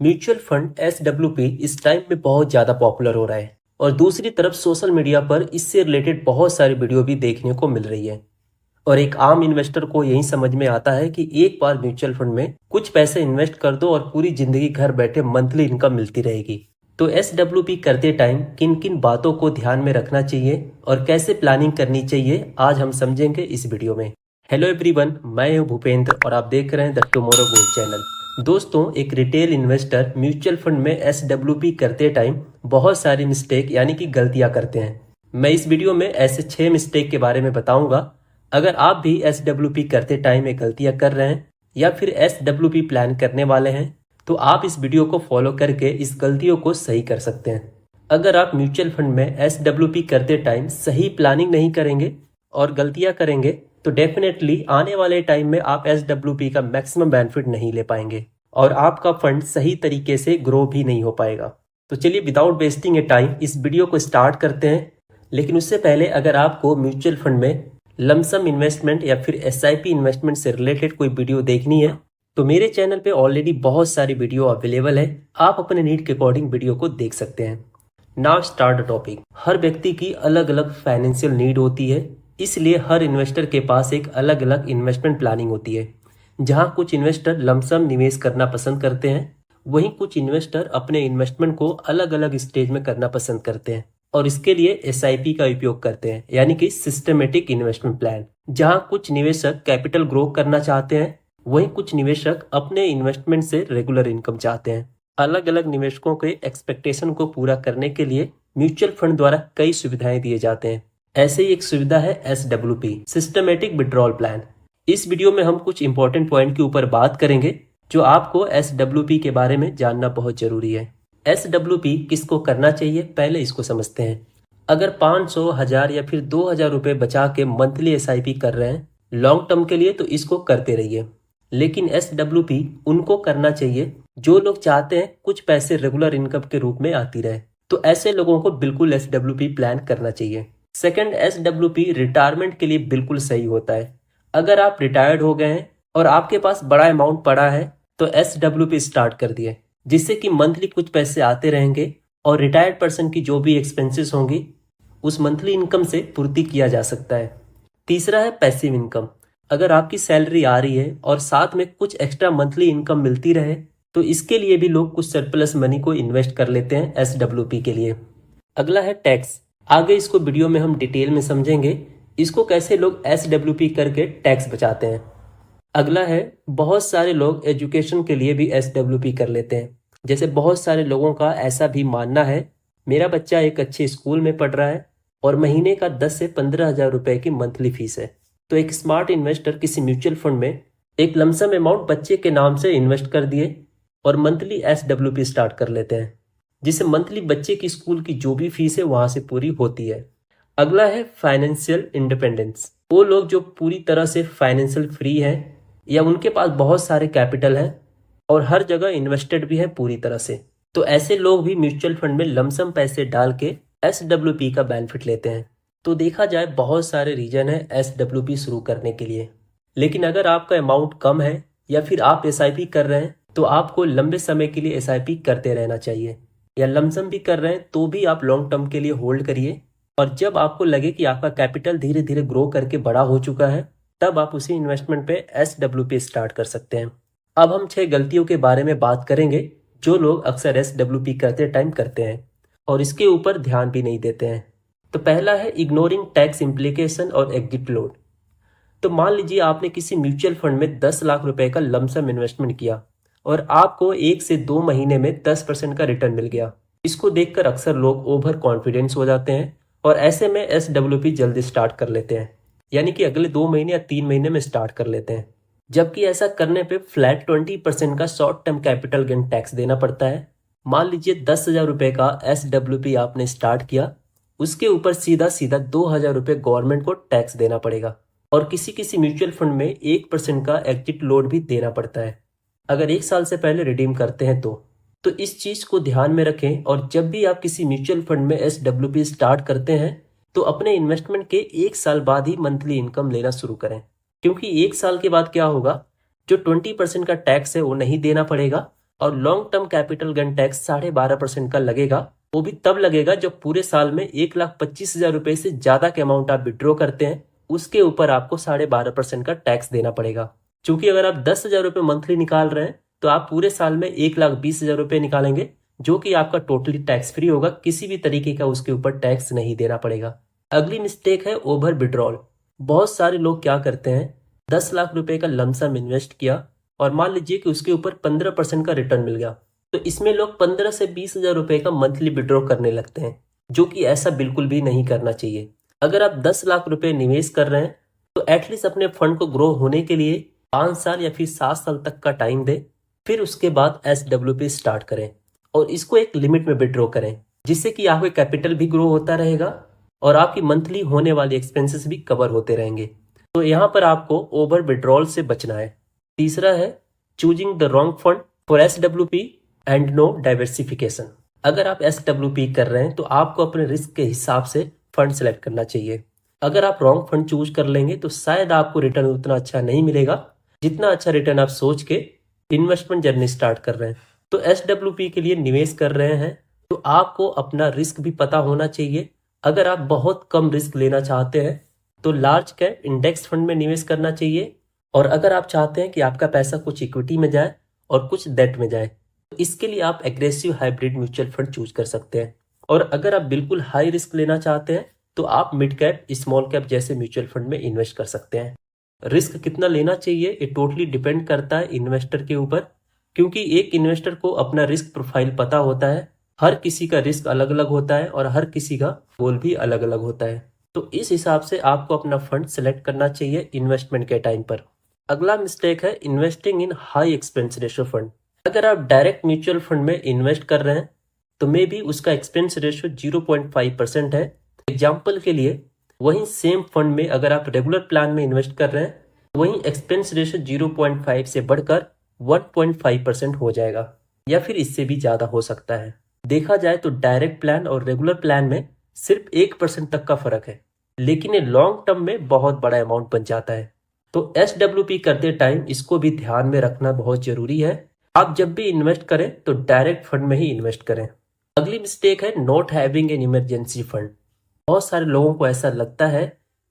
Mutual fund SWP इस time में बहुत ज़्यादा पॉपुलर हो रहा है और दूसरी तरफ सोशल मीडिया पर इससे रिलेटेड बहुत सारी वीडियो भी देखने को मिल रही है। और एक आम इन्वेस्टर को यही समझ में आता है कि एक बार म्यूचुअल फंड में कुछ पैसे इन्वेस्ट कर दो और पूरी जिंदगी घर बैठे मंथली इनकम मिलती रहेगी। तो SWP करते टाइम किन किन बातों को ध्यान में रखना चाहिए और कैसे प्लानिंग करनी चाहिए, आज हम समझेंगे इस वीडियो में। हेलो एवरीवन, मैं हूं भूपेंद्र और आप देख रहे हैं द टुमारो गोल्ड चैनल। दोस्तों, एक रिटेल इन्वेस्टर म्यूचुअल फंड में SWP करते टाइम बहुत सारी मिस्टेक यानी कि गलतियां करते हैं। मैं इस वीडियो में ऐसे 6 मिस्टेक के बारे में बताऊंगा। अगर आप भी SWP करते टाइम ये गलतियां कर रहे हैं या फिर SWP प्लान करने वाले हैं तो आप इस वीडियो को फॉलो करके इस गलतियों को सही कर सकते हैं। अगर आप म्यूचुअल फंड में SWP करते टाइम सही प्लानिंग नहीं करेंगे और गलतियां करेंगे तो डेफिनेटली आने वाले टाइम में आप SWP का मैक्सिमम बेनिफिट नहीं ले पाएंगे और आपका फंड सही तरीके से ग्रो भी नहीं हो पाएगा। तो चलिए विदाउट वेस्टिंग ए टाइम इस वीडियो को स्टार्ट करते हैं। लेकिन उससे पहले अगर आपको म्यूचुअल फंड में लमसम इन्वेस्टमेंट या फिर SIP इन्वेस्टमेंट से रिलेटेड कोई वीडियो देखनी है तो मेरे चैनल पे ऑलरेडी बहुत सारी वीडियो अवेलेबल है, आप अपने नीड के अकॉर्डिंग वीडियो को देख सकते हैं। Now start the topic. हर व्यक्ति की अलग अलग फाइनेंशियल नीड होती है, इसलिए हर इन्वेस्टर के पास एक अलग अलग इन्वेस्टमेंट प्लानिंग होती है। जहां कुछ इन्वेस्टर लमसम निवेश करना पसंद करते हैं, वहीं कुछ इन्वेस्टर अपने इन्वेस्टमेंट को अलग अलग स्टेज में करना पसंद करते हैं और इसके लिए SIP का उपयोग करते हैं, यानी कि सिस्टमेटिक इन्वेस्टमेंट प्लान। जहां कुछ निवेशक कैपिटल ग्रो करना चाहते हैं, वहीं कुछ निवेशक अपने इन्वेस्टमेंट से रेगुलर इनकम चाहते हैं। अलग अलग निवेशकों के एक्सपेक्टेशन को पूरा करने के लिए म्यूचुअल फंड द्वारा कई सुविधाएं दिए जाते हैं। ऐसे ही एक सुविधा है SWP, सिस्टमेटिक विड्रॉल प्लान। इस वीडियो में हम कुछ इंपॉर्टेंट पॉइंट के ऊपर बात करेंगे जो आपको SWP के बारे में जानना बहुत जरूरी है। SWP किसको करना चाहिए, पहले इसको समझते हैं। अगर 500, 1000 या फिर 2000 रुपए बचा के मंथली SIP कर रहे हैं लॉन्ग टर्म के लिए तो इसको करते रहिए। लेकिन SWP उनको करना चाहिए जो लोग चाहते हैं कुछ पैसे रेगुलर इनकम के रूप में आती रहे, तो ऐसे लोगों को बिल्कुल SWP प्लान करना चाहिए। सेकंड, SWP रिटायरमेंट के लिए बिल्कुल सही होता है। अगर आप रिटायर्ड हो गए हैं और आपके पास बड़ा अमाउंट पड़ा है तो SWP स्टार्ट कर दिए, जिससे कि मंथली कुछ पैसे आते रहेंगे और रिटायर्ड पर्सन की जो भी एक्सपेंसेस होंगी उस मंथली इनकम से पूर्ति किया जा सकता है। तीसरा है पैसिव इनकम। अगर आपकी सैलरी आ रही है और साथ में कुछ एक्स्ट्रा मंथली इनकम मिलती रहे तो इसके लिए भी लोग कुछ सरप्लस मनी को इन्वेस्ट कर लेते हैं SWP के लिए। अगला है टैक्स। आगे इसको वीडियो में हम डिटेल में समझेंगे, इसको कैसे लोग SWP करके टैक्स बचाते हैं। अगला है, बहुत सारे लोग एजुकेशन के लिए भी SWP कर लेते हैं। जैसे बहुत सारे लोगों का ऐसा भी मानना है, मेरा बच्चा एक अच्छे स्कूल में पढ़ रहा है और महीने का 10 से 15,000 रुपए की मंथली फीस है, तो एक स्मार्ट इन्वेस्टर किसी म्यूचुअल फंड में एक लमसम अमाउंट बच्चे के नाम से इन्वेस्ट कर दिए और मंथली SWP स्टार्ट कर लेते हैं, जिससे मंथली बच्चे की स्कूल की जो भी फीस है वहां से पूरी होती है। अगला है फाइनेंशियल इंडिपेंडेंस। वो लोग जो पूरी तरह से फाइनेंशियल फ्री है या उनके पास बहुत सारे कैपिटल है और हर जगह इन्वेस्टेड भी है पूरी तरह से, तो ऐसे लोग भी म्यूचुअल फंड में लमसम पैसे डाल के SWP का बेनिफिट लेते हैं। तो देखा जाए बहुत सारे रीजन है SWP शुरू करने के लिए। लेकिन अगर आपका अमाउंट कम है या फिर आप SIP कर रहे हैं तो आपको लंबे समय के लिए SIP करते रहना चाहिए, या लमसम भी कर रहे हैं तो भी आप लॉन्ग टर्म के लिए होल्ड करिए और जब आपको लगे कि आपका कैपिटल धीरे धीरे ग्रो करके बड़ा हो चुका है तब आप उसी इन्वेस्टमेंट पे SWP स्टार्ट कर सकते हैं। अब हम 6 गलतियों के बारे में बात करेंगे जो लोग अक्सर SWP करते टाइम करते हैं और इसके ऊपर ध्यान भी नहीं देते हैं। तो पहला है इग्नोरिंग टैक्स इम्प्लीकेशन और एग्जिट लोड। तो मान लीजिए आपने किसी म्यूचुअल फंड में 10 लाख रुपए का लमसम इन्वेस्टमेंट किया और आपको 1 से 2 महीने में 10% का रिटर्न मिल गया। इसको देखकर अक्सर लोग ओवर कॉन्फिडेंस हो जाते हैं और ऐसे में SWP जल्दी स्टार्ट कर लेते हैं, यानी कि अगले 2 महीने या 3 महीने में स्टार्ट कर लेते हैं। जबकि ऐसा करने पे फ्लैट 20% का short term capital gain tax देना पड़ता है। मान लीजिए 10,000 रुपए का SWP आपने स्टार्ट किया, उसके ऊपर सीधा सीधा 2,000 रुपए गवर्नमेंट को टैक्स देना पड़ेगा और किसी किसी म्यूचुअल फंड में 1% का एग्जिट लोड भी देना पड़ता है अगर 1 साल से पहले रिडीम करते हैं तो इस चीज को ध्यान में रखें और जब भी आप किसी म्यूचुअल फंड में SWP स्टार्ट करते हैं तो अपने इन्वेस्टमेंट के 1 साल बाद ही मंथली इनकम लेना शुरू करें, क्योंकि 1 साल के बाद क्या होगा, जो 20% का टैक्स है वो नहीं देना पड़ेगा और long term capital gain tax 12.5% का लगेगा। वो भी तब लगेगा जब पूरे साल में 1,25,000 रुपए से ज्यादा के अमाउंट आप विड्रॉ करते हैं, उसके ऊपर आपको 12.5% का टैक्स देना पड़ेगा। क्योंकि अगर आप 10,000 रुपए मंथली निकाल रहे हैं तो आप पूरे साल में 1,20,000 रुपए निकालेंगे, जो कि आपका टोटली टैक्स फ्री होगा, किसी भी तरीके का उसके ऊपर टैक्स नहीं देना पड़ेगा। अगली मिस्टेक है ओवर विड्रॉल। बहुत सारे लोग क्या करते हैं, 10 लाख रुपए का लमसम इन्वेस्ट किया और मान लीजिए कि उसके ऊपर 15% का रिटर्न मिल गया, तो इसमें लोग 15 से 20,000 रुपए का मंथली विड्रॉ करने लगते हैं, जो कि ऐसा बिल्कुल भी नहीं करना चाहिए। अगर आप 10 लाख रुपए निवेश कर रहे हैं तो एटलीस्ट अपने फंड को ग्रो होने के लिए 5 साल या फिर 7 साल तक का टाइम दें, फिर उसके बाद SWP स्टार्ट करें और इसको एक लिमिट में विड्रॉ करें, जिससे कि आपका कैपिटल भी ग्रो होता रहेगा और आपकी मंथली होने वाली एक्सपेंसेस भी कवर होते रहेंगे। तो यहाँ पर आपको ओवर विड्रॉल से बचना है। तीसरा है choosing the wrong fund for SWP and no diversification. अगर आप SWP कर रहे हैं तो आपको अपने रिस्क के हिसाब से फंड सेलेक्ट करना चाहिए। अगर आप रॉन्ग फंड चूज कर लेंगे तो शायद आपको रिटर्न उतना अच्छा नहीं मिलेगा जितना अच्छा रिटर्न आप सोच के इन्वेस्टमेंट जर्नी स्टार्ट कर रहे हैं। तो SWP के लिए निवेश कर रहे हैं तो आपको अपना रिस्क भी पता होना चाहिए। अगर आप बहुत कम रिस्क लेना चाहते हैं तो लार्ज कैप इंडेक्स फंड में निवेश करना चाहिए, और अगर आप चाहते हैं कि आपका पैसा कुछ इक्विटी में जाए और कुछ डेट में जाए तो इसके लिए आप aggressive hybrid mutual fund choose कर सकते हैं। और अगर आप बिल्कुल हाई रिस्क लेना चाहते हैं तो आप मिड कैप स्मॉल कैप जैसे म्यूचुअल फंड में इन्वेस्ट कर सकते हैं। रिस्क कितना लेना चाहिए ये टोटली डिपेंड करता है इन्वेस्टर के ऊपर, क्योंकि एक इन्वेस्टर को अपना रिस्क प्रोफाइल पता होता है। हर किसी का रिस्क अलग अलग होता है और हर किसी का गोल भी अलग अलग होता है, तो इस हिसाब से आपको अपना फंड सेलेक्ट करना चाहिए इन्वेस्टमेंट के टाइम पर। अगला मिस्टेक है investing in high expense ratio fund. अगर आप डायरेक्ट म्यूचुअल फंड में इन्वेस्ट कर रहे हैं तो मे बी उसका एक्सपेंस रेशियो 0.5% है। एग्जाम्पल के लिए वहीं सेम फंड में अगर आप रेगुलर प्लान में इन्वेस्ट कर रहे हैं तो वहीं एक्सपेंस रेशियो 0.5 से बढ़कर 1.5% हो जाएगा, या फिर इससे भी ज्यादा हो सकता है। देखा जाए तो डायरेक्ट प्लान और रेगुलर प्लान में सिर्फ 1% तक का फर्क है, लेकिन ये लॉन्ग टर्म में बहुत बड़ा अमाउंट बन जाता है। तो SWP करते टाइम इसको भी ध्यान में रखना बहुत जरूरी है। आप जब भी इन्वेस्ट करें तो डायरेक्ट फंड में ही इन्वेस्ट करें। अगली मिस्टेक है not having an emergency fund. बहुत सारे लोगों को ऐसा लगता है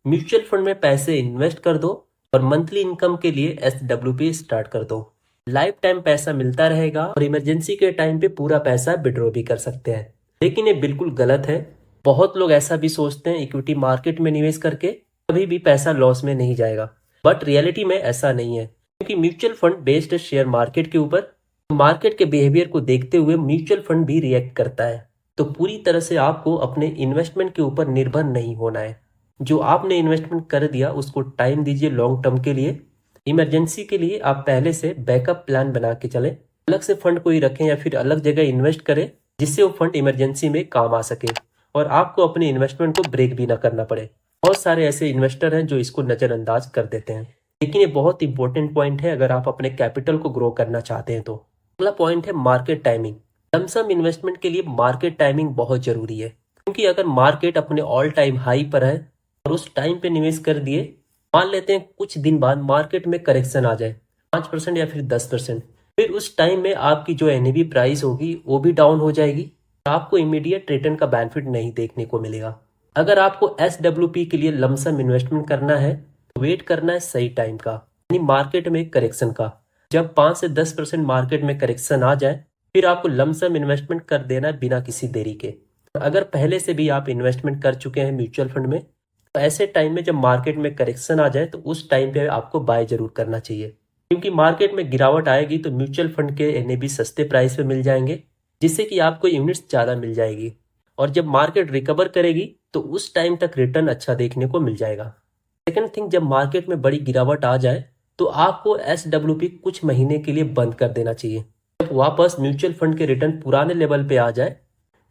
म्यूचुअल फंड में पैसे इन्वेस्ट कर दो और मंथली इनकम के लिए SWP स्टार्ट कर दो, लाइफ टाइम पैसा मिलता रहेगा और इमरजेंसी के टाइम पे पूरा पैसा विड्रॉ भी कर सकते हैं। लेकिन ये बिल्कुल गलत है। बहुत लोग ऐसा भी सोचते हैं इक्विटी मार्केट में निवेश करके कभी भी पैसा लॉस में नहीं जाएगा, बट रियलिटी में ऐसा नहीं है, क्योंकि म्यूचुअल फंड बेस्ड है शेयर मार्केट के ऊपर। मार्केट के बिहेवियर को देखते हुए म्यूचुअल फंड भी रिएक्ट करता है। तो पूरी तरह से आपको अपने इन्वेस्टमेंट के ऊपर निर्भर नहीं होना है। जो आपने इन्वेस्टमेंट कर दिया उसको टाइम दीजिए लॉन्ग टर्म के लिए। इमरजेंसी के लिए आप पहले से बैकअप प्लान बना के चलें, अलग से फंड कोई रखें या फिर अलग जगह इन्वेस्ट करें जिससे वो फंड इमरजेंसी में काम आ सके और आपको अपने इन्वेस्टमेंट को ब्रेक भी ना करना पड़े। बहुत सारे ऐसे इन्वेस्टर हैं जो इसको नजरअंदाज कर देते हैं, लेकिन ये बहुत इंपॉर्टेंट पॉइंट है अगर आप अपने कैपिटल को ग्रो करना चाहते हैं तो। अगला पॉइंट है मार्केट टाइमिंग। लमसम इन्वेस्टमेंट के लिए मार्केट टाइमिंग बहुत जरूरी है, क्योंकि अगर मार्केट अपने ऑल टाइम हाई पर है और उस टाइम पे निवेश कर दिए, मान लेते हैं कुछ दिन बाद मार्केट में करेक्शन आ जाए 5% या फिर 10%, फिर उस टाइम में आपकी जो NAV प्राइस होगी वो भी डाउन हो जाएगी। आपको इमीडिएट रिटर्न का बेनिफिट नहीं देखने को मिलेगा। अगर आपको SWP के लिए लमसम इन्वेस्टमेंट करना है तो वेट करना है सही टाइम का, यानी मार्केट में करेक्शन का। जब 5 से 10% मार्केट में करेक्शन आ जाए फिर आपको लमसम इन्वेस्टमेंट कर देना है बिना किसी देरी के। अगर पहले से भी आप इन्वेस्टमेंट कर चुके हैं म्यूचुअल फंड में तो ऐसे टाइम में जब मार्केट में करेक्शन आ जाए तो उस टाइम पे आपको बाय जरूर करना चाहिए, क्योंकि मार्केट में गिरावट आएगी तो म्यूचुअल फंड के NAV सस्ते प्राइस पे मिल जाएंगे, जिससे कि आपको यूनिट्स ज़्यादा मिल जाएगी। और जब मार्केट रिकवर करेगी तो उस टाइम तक रिटर्न अच्छा देखने को मिल जाएगा। सेकेंड थिंग, जब मार्केट में बड़ी गिरावट आ जाए तो आपको SWP कुछ महीने के लिए बंद कर देना चाहिए। जब वापस म्यूचुअल फंड के रिटर्न पुराने लेवल पे आ जाए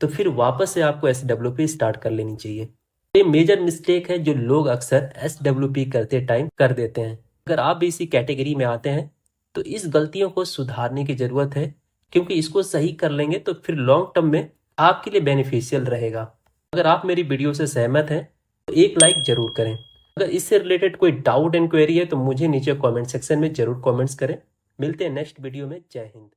तो फिर वापस से आपको SWP स्टार्ट कर लेनी चाहिए। ये मेजर मिस्टेक है जो लोग अक्सर SWP करते टाइम कर देते हैं। अगर आप भी इसी कैटेगरी में आते हैं तो इस गलतियों को सुधारने की जरूरत है, क्योंकि इसको सही कर लेंगे तो फिर लॉन्ग टर्म में आपके लिए बेनिफिशियल रहेगा। अगर आप मेरी वीडियो से सहमत हैं तो एक लाइक जरूर करें। अगर इससे रिलेटेड कोई डाउट एंड क्वेरी है तो मुझे नीचे कमेंट सेक्शन में जरूर कमेंट्स करें। मिलते हैं नेक्स्ट वीडियो में। जय हिंद।